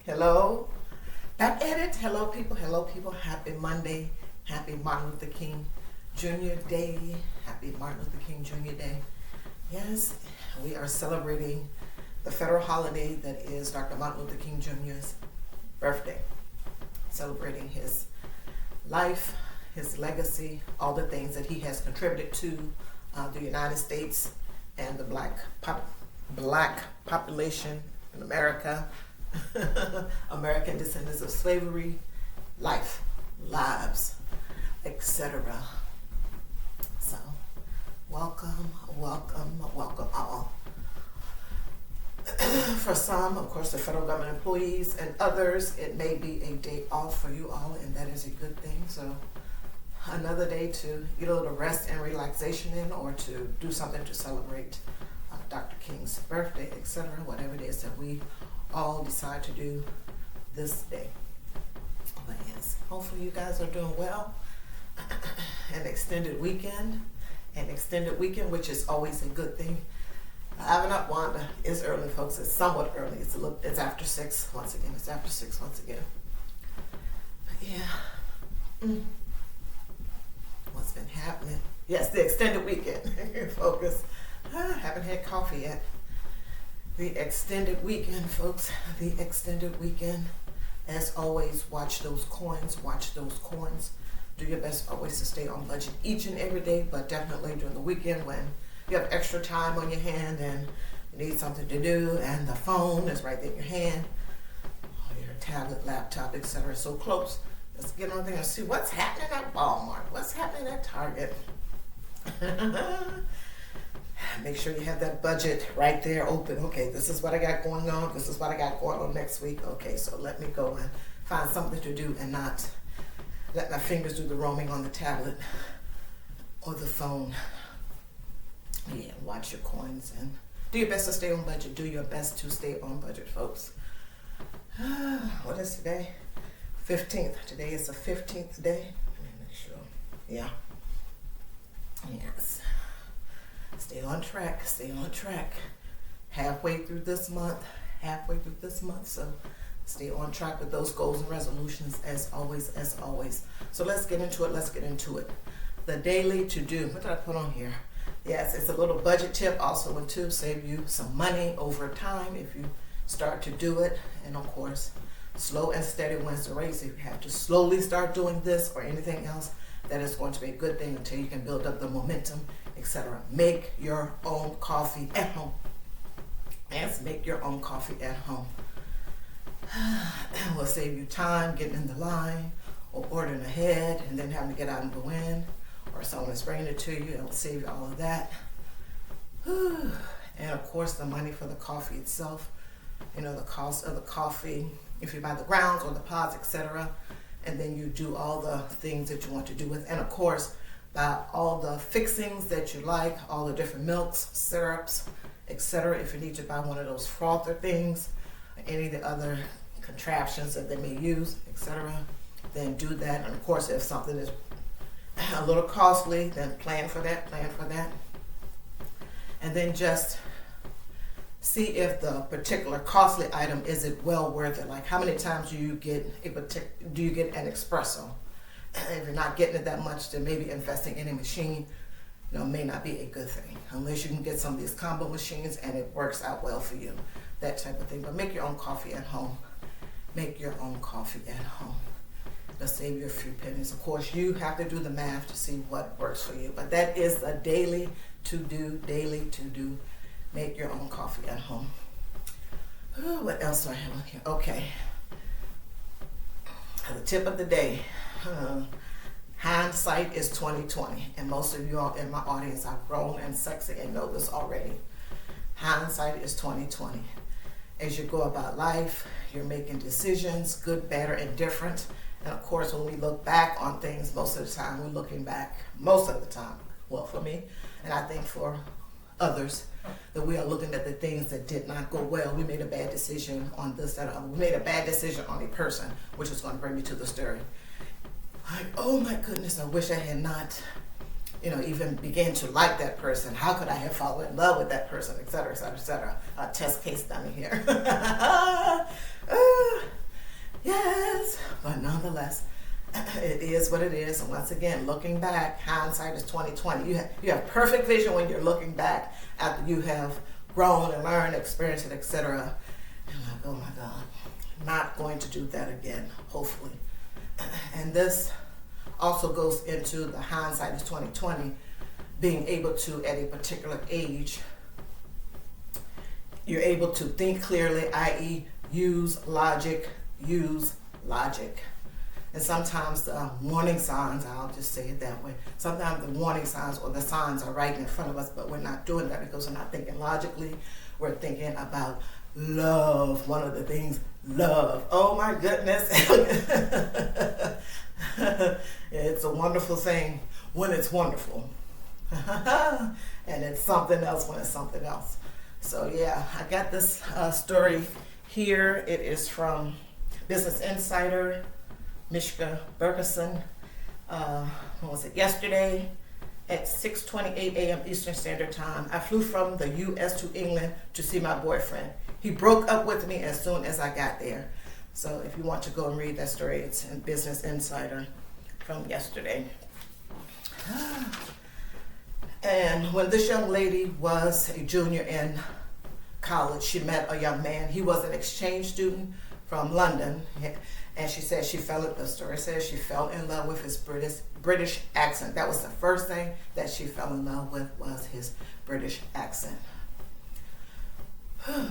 Hello. Back at it. Hello, people. Hello, people. Happy Monday. Happy Martin Luther King Jr. Day. Happy Martin Luther King Jr. Day. Yes, we are celebrating the federal holiday that is Dr. Martin Luther King Jr.'s birthday. Celebrating his life, his legacy, all the things that he has contributed to the United States and the black population in America, American descendants of slavery, lives, etc. So, welcome all. For some, of course, the federal government employees, and others, it may be a day off for you all, and that is a good thing. So, another day to get a little rest and relaxation in, or to do something to celebrate Dr. King's birthday, etc., whatever it is that we all decide to do this day. But yes, hopefully you guys are doing well. An extended weekend, which is always a good thing. I'm not Wanda. It's early, folks. It's somewhat early. It's after 6 once again. It's after 6 once again. But yeah. What's been happening? Yes, the extended weekend. Focus. I haven't had coffee yet. The extended weekend, folks. The extended weekend. As always, watch those coins. Do your best always to stay on budget each and every day, but definitely during the weekend when you have extra time on your hand and you need something to do, and the phone is right there in your hand, or your tablet, laptop, etc. So close. Let's get on there and see what's happening at Walmart, what's happening at Target. Make sure you have that budget right there open. Okay, this is what I got going on. This is what I got going on next week. Okay, so let me go and find something to do and not let my fingers do the roaming on the tablet or the phone. Yeah, watch your coins and do your best to stay on budget. Do your best to stay on budget, folks. What is today? 15th. Today is the 15th day. Let me make sure. Yeah. Yes. Stay on track. Halfway through this month. So stay on track with those goals and resolutions as always. So let's get into it. The daily to-do. What did I put on here? Yes, it's a little budget tip also to save you some money over time if you start to do it. And of course, slow and steady wins the race. If you have to slowly start doing this or anything else, that is going to be a good thing until you can build up the momentum, etc. Make your own coffee at home. Yes, make your own coffee at home. It will save you time getting in the line or ordering ahead and then having to get out and go in, or someone is bringing it to you. It will save you all of that. And of course, the money for the coffee itself. The cost of the coffee, if you buy the grounds or the pods, etc. And then you do all the things that you want to do with. And of course, buy all the fixings that you like, all the different milks, syrups, etc. If you need to buy one of those frother things, any of the other contraptions that they may use, etc., then do that. And of course, if something is a little costly, then plan for that. And then just see if the particular costly item, is it well worth it? Like, how many times do you get an espresso? If you're not getting it that much, then maybe investing in a machine may not be a good thing, unless you can get some of these combo machines and it works out well for you, that type of thing. But make your own coffee at home. It'll save you a few pennies. Of course, you have to do the math to see what works for you. But that is a daily to do. Make your own coffee at home. What else do I have on here? Okay. The tip of the day. Hindsight is 2020. And most of you all in my audience are grown and sexy and know this already. Hindsight is 2020. As you go about life, you're making decisions, good, bad, or indifferent. And of course, when we look back on things, most of the time, well, for me, and I think for others, that we are looking at the things that did not go well. We made a bad decision on this, that, or other. We made a bad decision on a person, which is going to bring me to the story. Like, oh my goodness, I wish I had not, even began to like that person. How could I have fallen in love with that person, et cetera, et cetera, et cetera. Test case dummy here. is what it is. And once again, looking back, hindsight is 2020. You have perfect vision when you're looking back after you have grown and learned, experienced it, etc. And I'm like, oh my God, not going to do that again, hopefully. And this also goes into the hindsight is 2020, being able to, at a particular age, you're able to think clearly, i.e. use logic. And sometimes the warning signs, I'll just say it that way, sometimes the warning signs or the signs are right in front of us, but we're not doing that because we're not thinking logically. We're thinking about love. One of the things, love. Oh my goodness. It's a wonderful thing when it's wonderful. And it's something else when it's something else. So yeah, I got this story here. It is from Business Insider, Mishka Bergeson. When was it? Yesterday at 6:28 a.m. Eastern Standard Time, I flew from the U.S. to England to see my boyfriend. He broke up with me as soon as I got there. So if you want to go and read that story, it's in Business Insider from yesterday. And when this young lady was a junior in college, she met a young man. He was an exchange student from London. And she said the story says she fell in love with his British accent. That was the first thing that she fell in love with, was his British accent.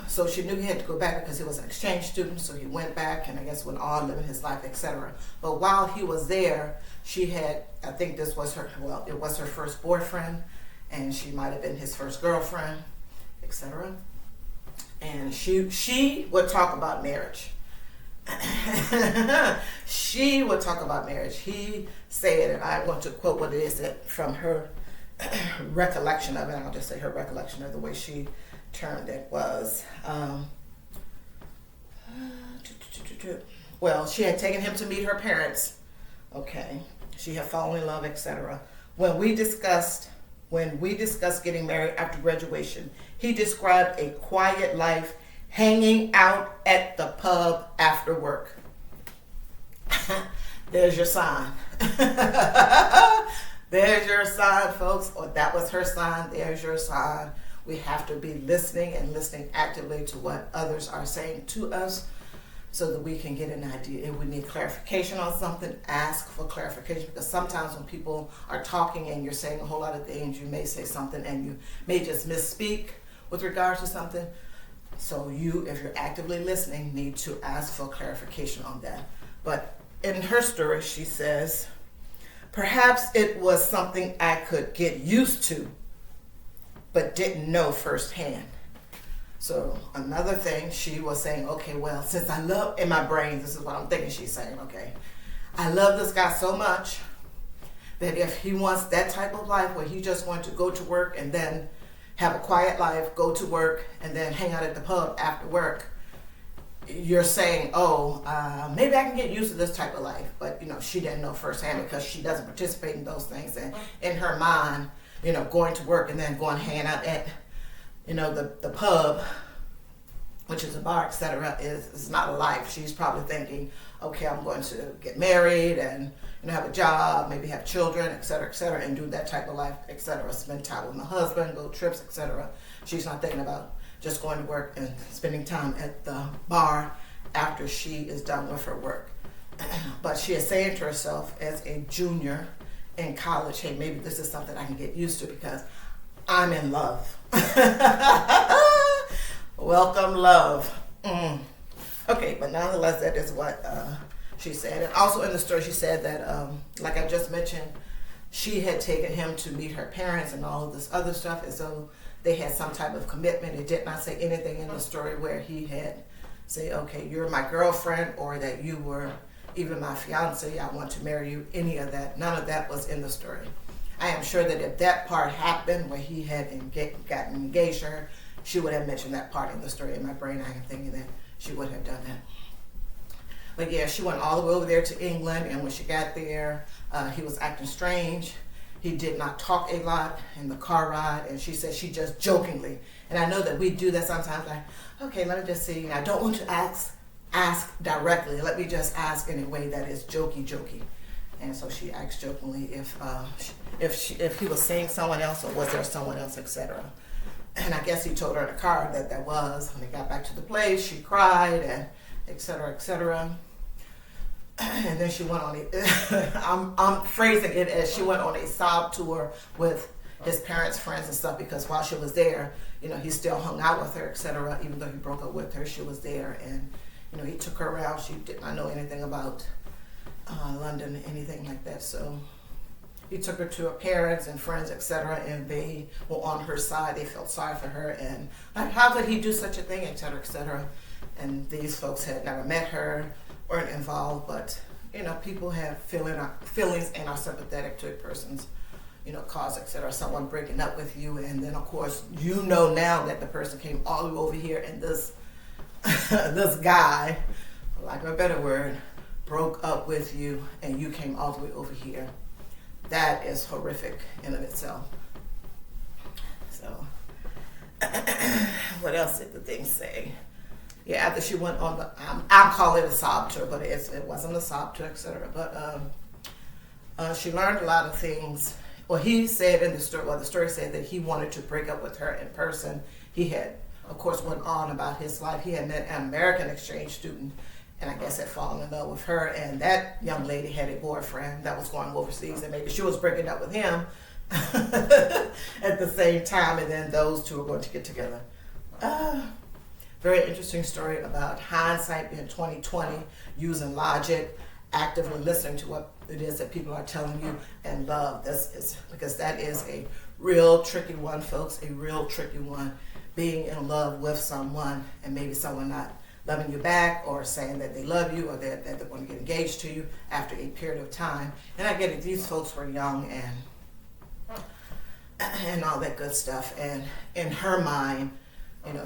So she knew he had to go back because he was an exchange student. So he went back and I guess went on living his life, etc. But while he was there, she had, I think this was it was her first boyfriend, and she might have been his first girlfriend, etc. And she would talk about marriage. She would talk about marriage. He said, and I want to quote what it is that from her recollection of it. I'll just say her recollection of the way she termed it was, well, she had taken him to meet her parents. Okay, she had fallen in love, etc. When we discussed getting married after graduation, he described a quiet life, hanging out at the pub after work. There's your sign. There's your sign, folks. Or that was her sign. There's your sign. We have to be listening and listening actively to what others are saying to us so that we can get an idea. If we need clarification on something, ask for clarification, because sometimes when people are talking and you're saying a whole lot of things, you may say something and you may just misspeak with regards to something. So you, if you're actively listening, need to ask for clarification on that. But in her story, she says, perhaps it was something I could get used to, but didn't know firsthand. So another thing, she was saying, okay, well, since I love, in my brain, this is what I'm thinking she's saying, okay, I love this guy so much that if he wants that type of life where he's just going to go to work and then have a quiet life, go to work, and then hang out at the pub after work, you're saying, maybe I can get used to this type of life. But, she didn't know firsthand because she doesn't participate in those things. And in her mind, going to work and then going hanging out at, the pub, which is a bar, etc., is not a life. She's probably thinking, okay, I'm going to get married and have a job, maybe have children, etc., and do that type of life, etc. Spend time with my husband, go trips, etc. She's not thinking about just going to work and spending time at the bar after she is done with her work. But she is saying to herself as a junior in college, hey, maybe this is something I can get used to because I'm in love. Welcome, love. Okay, but nonetheless, that is what she said. And also in the story, she said that, like I just mentioned, she had taken him to meet her parents and all of this other stuff, and so they had some type of commitment. It did not say anything in the story where he had say, okay, you're my girlfriend, or that you were even my fiance, I want to marry you, any of that. None of that was in the story. I am sure that if that part happened where he had gotten engaged to her, she would have mentioned that part in the story. In my brain, I am thinking that she would have done that. But yeah, she went all the way over there to England, and when she got there, he was acting strange. He did not talk a lot in the car ride, and she said she just jokingly, and I know that we do that sometimes, like, okay, let me just see, I don't want to ask directly, let me just ask in a way that is jokey. And so she asked jokingly if he was seeing someone else or was there someone else, etc. And I guess he told her in the car that there was. When they got back to the place, she cried and etc. etc. And then she went on I'm phrasing it as she went on a sob tour with his parents, friends, and stuff, because while she was there, he still hung out with her, etc. Even though he broke up with her, she was there, and he took her around. She did not know anything about London, anything like that. So he took her to her parents and friends, etc. And they were on her side. They felt sorry for her, and how could he do such a thing, etc., etc. And these folks had never met her, weren't involved, but people have feelings and are sympathetic to a person's cause, etc. Someone breaking up with you, and then of course now that the person came all the way over here, and this this guy, for lack of a better word, broke up with you, and you came all the way over here. That is horrific in of itself. So, what else did the thing say? Yeah, after she went on I'll call it a sob tour, but it wasn't a sob tour, etc. But she learned a lot of things. Well, he said in the story, the story said that he wanted to break up with her in person. He had, of course, went on about his life. He had met an American exchange student, and I guess had fallen in love with her. And that young lady had a boyfriend that was going overseas, and maybe she was breaking up with him at the same time, and then those two were going to get together. Very interesting story about hindsight being 2020, using logic, actively listening to what it is that people are telling you, and love. Because that is a real tricky one, folks, a real tricky one. Being in love with someone and maybe someone not loving you back, or saying that they love you, or that they're going to get engaged to you after a period of time. And I get it, these folks were young and all that good stuff. And in her mind,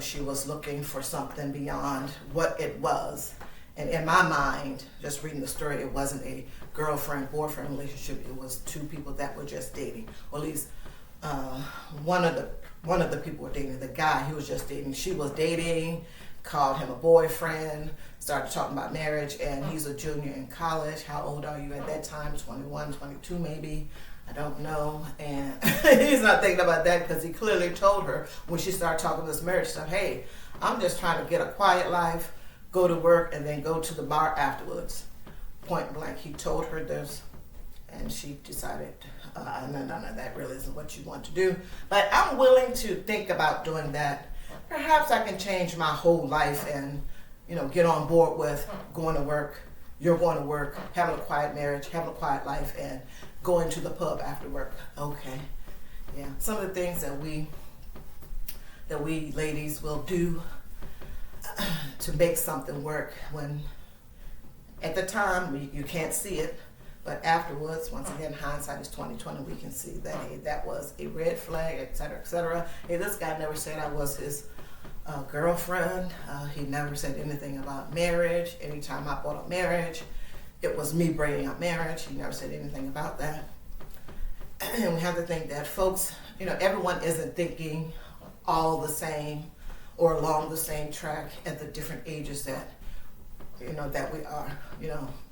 she was looking for something beyond what it was. And in my mind, just reading the story, it wasn't a girlfriend-boyfriend relationship. It was two people that were just dating. Or at least one of the people were dating. The guy, he was just dating. She was dating, called him a boyfriend, started talking about marriage, and he's a junior in college. How old are you at that time? 21, 22 maybe. I don't know. And he's not thinking about that, because he clearly told her when she started talking this marriage stuff, hey, I'm just trying to get a quiet life, go to work, and then go to the bar afterwards. Point blank, he told her this, and she decided, no, that really isn't what you want to do. But I'm willing to think about doing that. Perhaps I can change my whole life and, get on board with going to work. You're going to work, having a quiet marriage, having a quiet life, and going to the pub after work. Okay, yeah. Some of the things that we ladies will do to make something work, when at the time you can't see it, but afterwards, once again, hindsight is 2020. We can see that, hey, that was a red flag, etc., etc. Hey, this guy never said I was his girlfriend. He never said anything about marriage. Anytime I brought up marriage, it was me bringing up marriage. He never said anything about that. And we have to think that, folks, everyone isn't thinking all the same or along the same track at the different ages that we are.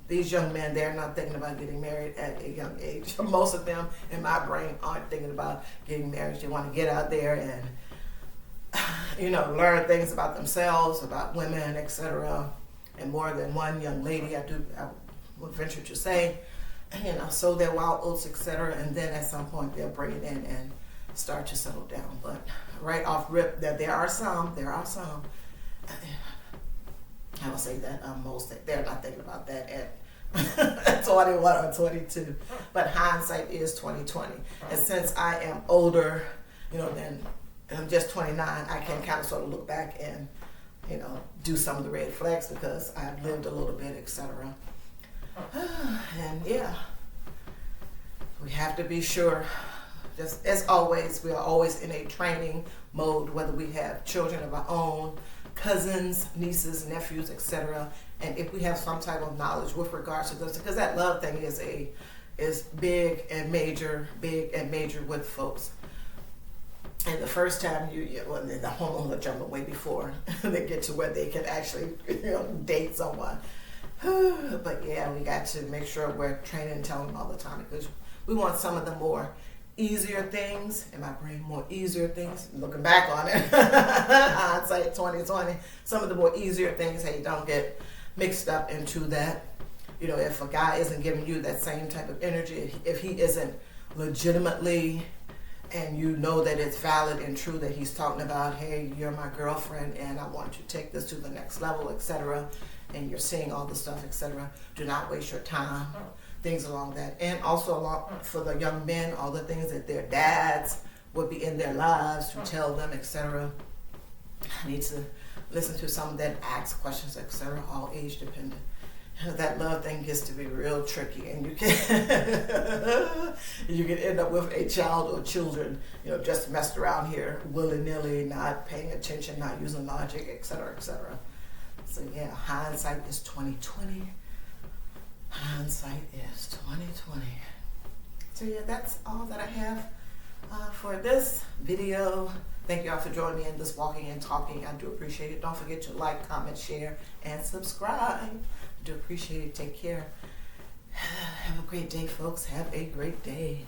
These young men, they're not thinking about getting married at a young age. Most of them, in my brain, aren't thinking about getting married. They want to get out there and learn things about themselves, about women, etc. And more than one young lady, I would venture to say, sow their wild oats, etc. And then at some point they'll bring it in and start to settle down. But right off rip, there are some. I will say that most, they're not thinking about that at 21 or 22. But hindsight is 2020. And since I am older, than I'm just 29, I can kind of sort of look back and, do some of the red flags, because I've lived a little bit, etc. And yeah, we have to be sure. Just as always, we are always in a training mode, whether we have children of our own, cousins, nieces, nephews, etc. And if we have some type of knowledge with regards to this, because that love thing is big and major with folks. And the first time the hormones are jumping way before they get to where they can actually date someone. But yeah, we got to make sure we're training and telling them all the time, because we want some of the more easier things, in my brain, more easier things, looking back on it, hindsight 2020, some of the more easier things, hey, don't get mixed up into that. You know, if a guy isn't giving you that same type of energy, if he isn't legitimately, and you know that it's valid and true that he's talking about, hey, you're my girlfriend and I want you to take this to the next level, etc., and you're seeing all the stuff, etc., do not waste your time, things along that. And also along for the young men, all the things that their dads would be in their lives to tell them, etc. I need to listen to some that ask questions, etc., all age dependent. That love thing gets to be real tricky, and you can you can end up with a child or children, you know, just messed around here willy-nilly, not paying attention, not using logic, etc., etc. So yeah, hindsight is 2020. Hindsight is 2020. So yeah, that's all that I have for this video. Thank you all for joining me in this walking and talking. I do appreciate it. Don't forget to like, comment, share, and subscribe. I do appreciate it. Take care. Have a great day, folks. Have a great day.